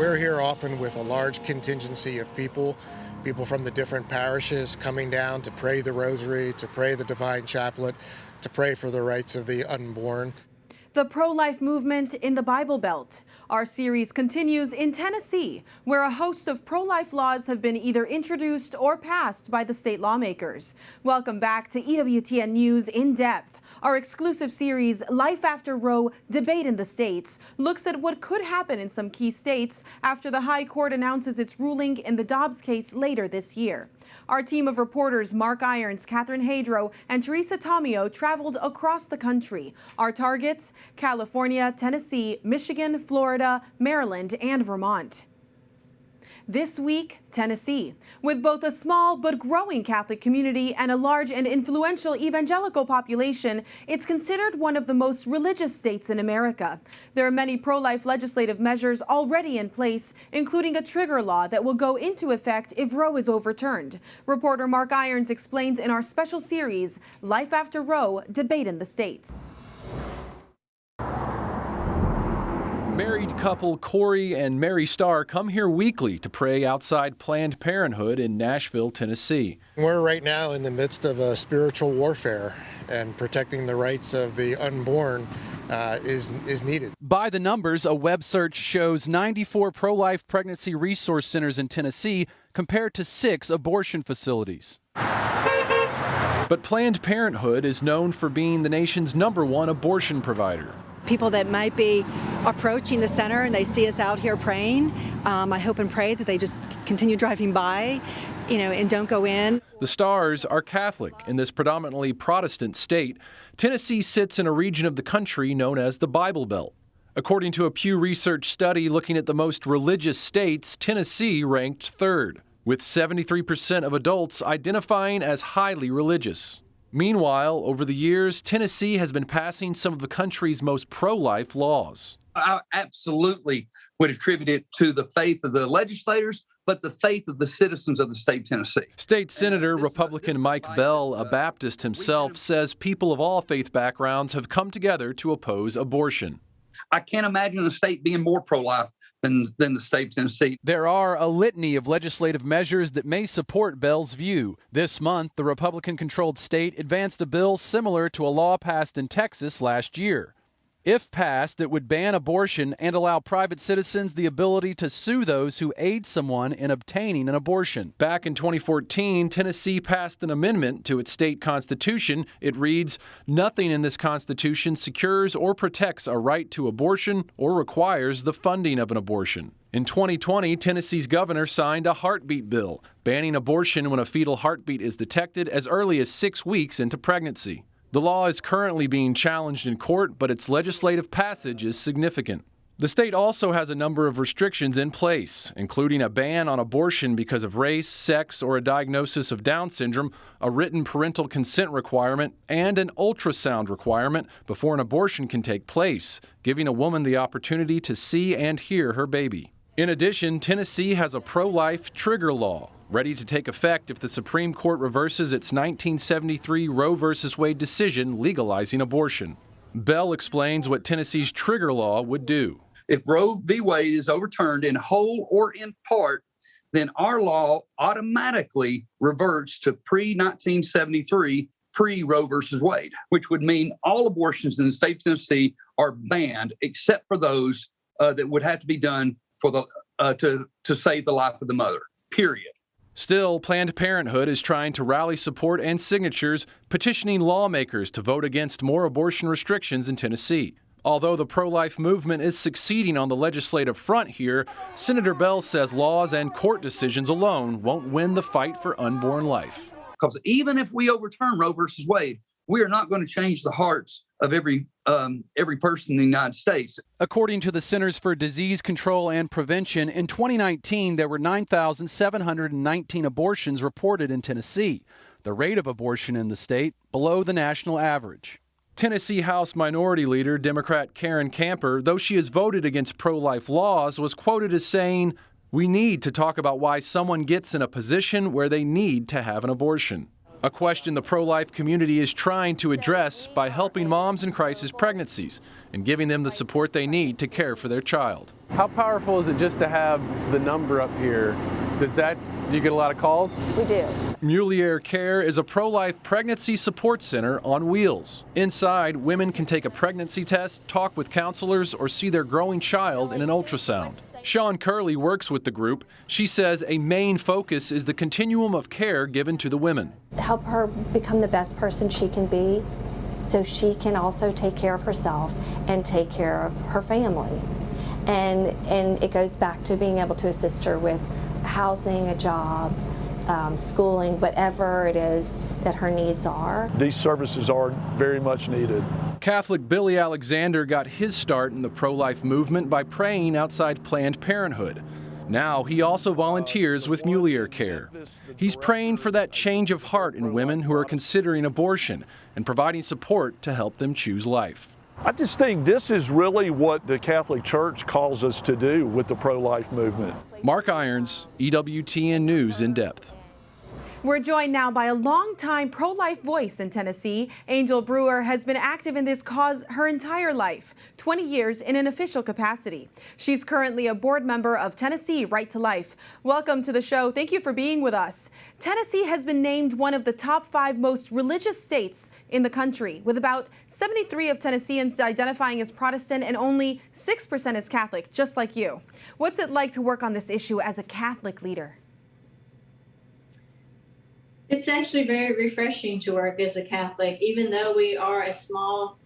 we're here often with a large contingency of people from the different parishes coming down to pray the rosary, to pray the divine chaplet, to pray for the rights of the unborn. The pro-life movement in the Bible Belt. Our series continues in Tennessee, where a host of pro-life laws have been either introduced or passed by the state lawmakers. Welcome back to EWTN News In Depth. Our exclusive series, Life After Roe, Debate in the States, looks at what could happen in some key states after the High Court announces its ruling in the Dobbs case later this year. Our team of reporters, Mark Irons, Catherine Hadro, and Teresa Tomio, traveled across the country. Our targets, California, Tennessee, Michigan, Florida, Maryland, and Vermont. This week, Tennessee. With both a small but growing Catholic community and a large and influential evangelical population, it's considered one of the most religious states in America. There are many pro-life legislative measures already in place, including a trigger law that will go into effect if Roe is overturned. Reporter Mark Irons explains in our special series, Life After Roe, Debate in the States. Married couple Corey and Mary Starr come here weekly to pray outside Planned Parenthood in Nashville, Tennessee. We're right now in the midst of a spiritual warfare, and protecting the rights of the unborn is needed. By the numbers, a web search shows 94 pro-life pregnancy resource centers in Tennessee compared to 6 abortion facilities. But Planned Parenthood is known for being the nation's #1 abortion provider. People that might be approaching the center and they see us out here praying, I hope and pray that they just continue driving by, and don't go in. The Starrs are Catholic in this predominantly Protestant state. Tennessee sits in a region of the country known as the Bible Belt. According to a Pew Research study looking at the most religious states, Tennessee ranked 3rd, with 73% of adults identifying as highly religious. Meanwhile, over the years, Tennessee has been passing some of the country's most pro-life laws. I absolutely would attribute it to the faith of the legislators, but the faith of the citizens of the state of Tennessee. State Senator Republican Mike Bell, a Baptist himself, says people of all faith backgrounds have come together to oppose abortion. I can't imagine a state being more pro-life than the state of Tennessee. There are a litany of legislative measures that may support Bell's view. This month, the Republican-controlled state advanced a bill similar to a law passed in Texas last year. If passed, it would ban abortion and allow private citizens the ability to sue those who aid someone in obtaining an abortion. Back in 2014, Tennessee passed an amendment to its state constitution. It reads, "Nothing in this constitution secures or protects a right to abortion or requires the funding of an abortion." In 2020, Tennessee's governor signed a heartbeat bill, banning abortion when a fetal heartbeat is detected as early as 6 weeks into pregnancy. The law is currently being challenged in court, but its legislative passage is significant. The state also has a number of restrictions in place, including a ban on abortion because of race, sex, or a diagnosis of Down syndrome, a written parental consent requirement, and an ultrasound requirement before an abortion can take place, giving a woman the opportunity to see and hear her baby. In addition, Tennessee has a pro-life trigger law, ready to take effect if the Supreme Court reverses its 1973 Roe v. Wade decision legalizing abortion. Bell explains what Tennessee's trigger law would do. If Roe v. Wade is overturned in whole or in part, then our law automatically reverts to pre-1973, pre-Roe v. Wade, which would mean all abortions in the state of Tennessee are banned, except for those that would have to be done for to save the life of the mother, period. Still, Planned Parenthood is trying to rally support and signatures, petitioning lawmakers to vote against more abortion restrictions in Tennessee. Although the pro-life movement is succeeding on the legislative front here, Senator Bell says laws and court decisions alone won't win the fight for unborn life. Because even if we overturn Roe versus Wade, we are not going to change the hearts of every person in the United States. According to the Centers for Disease Control and Prevention, in 2019, there were 9,719 abortions reported in Tennessee, the rate of abortion in the state below the national average. Tennessee House Minority Leader Democrat Karen Camper, though she has voted against pro-life laws, was quoted as saying, "We need to talk about why someone gets in a position where they need to have an abortion." A question the pro-life community is trying to address by helping moms in crisis pregnancies and giving them the support they need to care for their child. How powerful is it just to have the number up here? Do you get a lot of calls? We do. Mulier Care is a pro-life pregnancy support center on wheels. Inside, women can take a pregnancy test, talk with counselors, or see their growing child in an ultrasound. Sean Curley works with the group. She says a main focus is the continuum of care given to the women. Help her become the best person she can be so she can also take care of herself and take care of her family. And it goes back to being able to assist her with housing, a job, schooling, whatever it is that her needs are. These services are very much needed. Catholic Billy Alexander got his start in the pro-life movement by praying outside Planned Parenthood. Now he also volunteers with Mulier Care. He's praying for that change of heart in women who are considering abortion and providing support to help them choose life. I just think this is really what the Catholic Church calls us to do with the pro-life movement. Mark Irons, EWTN News in Depth. We're joined now by a longtime pro-life voice in Tennessee. Angel Brewer has been active in this cause her entire life, 20 years in an official capacity. She's currently a board member of Tennessee Right to Life. Welcome to the show. Thank you for being with us. Tennessee has been named one of the top 5 most religious states in the country, with about 73% of Tennesseans identifying as Protestant and only 6% as Catholic, just like you. What's it like to work on this issue as a Catholic leader? It's actually very refreshing to work as a Catholic. Even though we are a small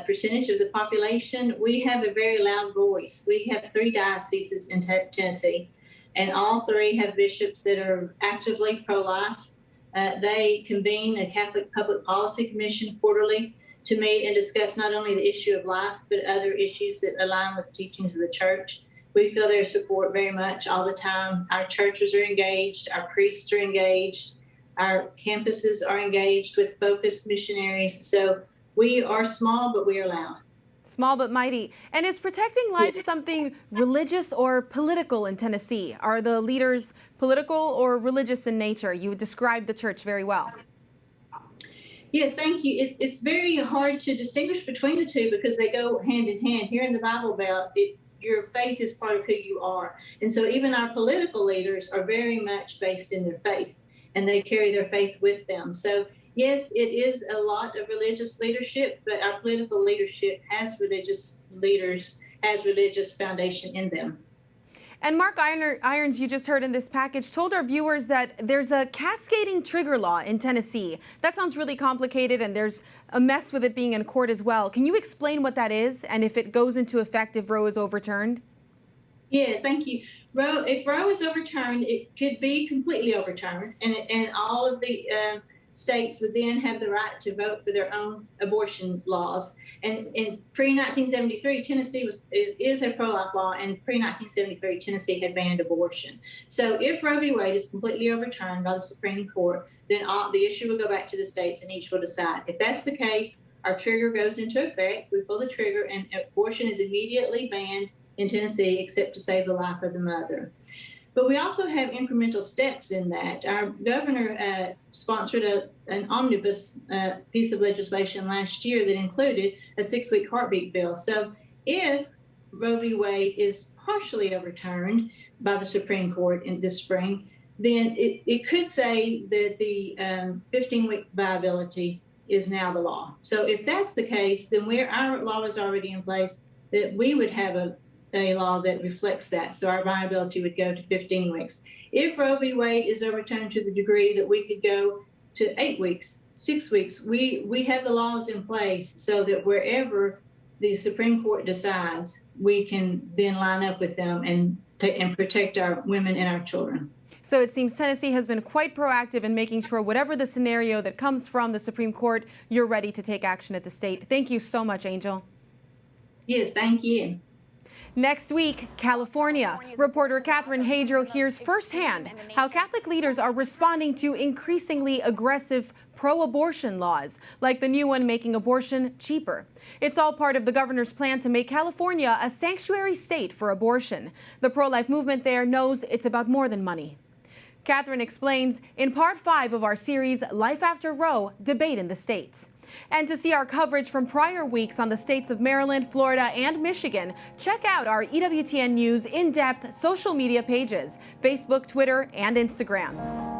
percentage of the population, we have a very loud voice. We have 3 dioceses in Tennessee, and all 3 have bishops that are actively pro-life. They convene a Catholic Public Policy Commission quarterly to meet and discuss not only the issue of life, but other issues that align with the teachings of the Church. We feel their support very much all the time. Our churches are engaged, our priests are engaged, our campuses are engaged with focused missionaries. So we are small, but we are loud. Small but mighty. And is protecting life something religious or political in Tennessee? Are the leaders political or religious in nature? You described the church very well. Yes, thank you. It's very hard to distinguish between the two because they go hand in hand. Here in the Bible Belt, your faith is part of who you are. And so even our political leaders are very much based in their faith, and they carry their faith with them. So yes, it is a lot of religious leadership, but our political leadership has religious leaders, has religious foundation in them. And Mark Irons, you just heard in this package, told our viewers that there's a cascading trigger law in Tennessee. That sounds really complicated, and there's a mess with it being in court as well. Can you explain what that is and if it goes into effect if Roe is overturned? Yes, thank you. If Roe is overturned, it could be completely overturned, and all of the states would then have the right to vote for their own abortion laws. And in pre-1973, Tennessee is a pro-life law, and pre-1973, Tennessee had banned abortion. So if Roe v. Wade is completely overturned by the Supreme Court, then the issue will go back to the states, and each will decide. If that's the case, our trigger goes into effect. We pull the trigger, and abortion is immediately banned in Tennessee, except to save the life of the mother. But we also have incremental steps in that. Our governor sponsored an omnibus piece of legislation last year that included a 6-week heartbeat bill. So if Roe v. Wade is partially overturned by the Supreme Court in this spring, then it could say that the 15-week viability is now the law. So if that's the case, then our law is already in place, that we would have a law that reflects that. So our viability would go to 15 weeks. If Roe v. Wade is overturned to the degree that we could go to 8 weeks, 6 weeks, we have the laws in place so that wherever the Supreme Court decides, we can then line up with them and protect our women and our children. So it seems Tennessee has been quite proactive in making sure whatever the scenario that comes from the Supreme Court, you're ready to take action at the state. Thank you so much, Angel. Yes, thank you. Next week, California. Reporter Catherine Hadro hears firsthand how Catholic leaders are responding to increasingly aggressive pro-abortion laws, like the new one making abortion cheaper. It's all part of the governor's plan to make California a sanctuary state for abortion. The pro-life movement there knows it's about more than money. Catherine explains in Part 5 of our series, Life After Roe, Debate in the States. And to see our coverage from prior weeks on the states of Maryland, Florida, and Michigan, check out our EWTN News In Depth social media pages, Facebook, Twitter, and Instagram.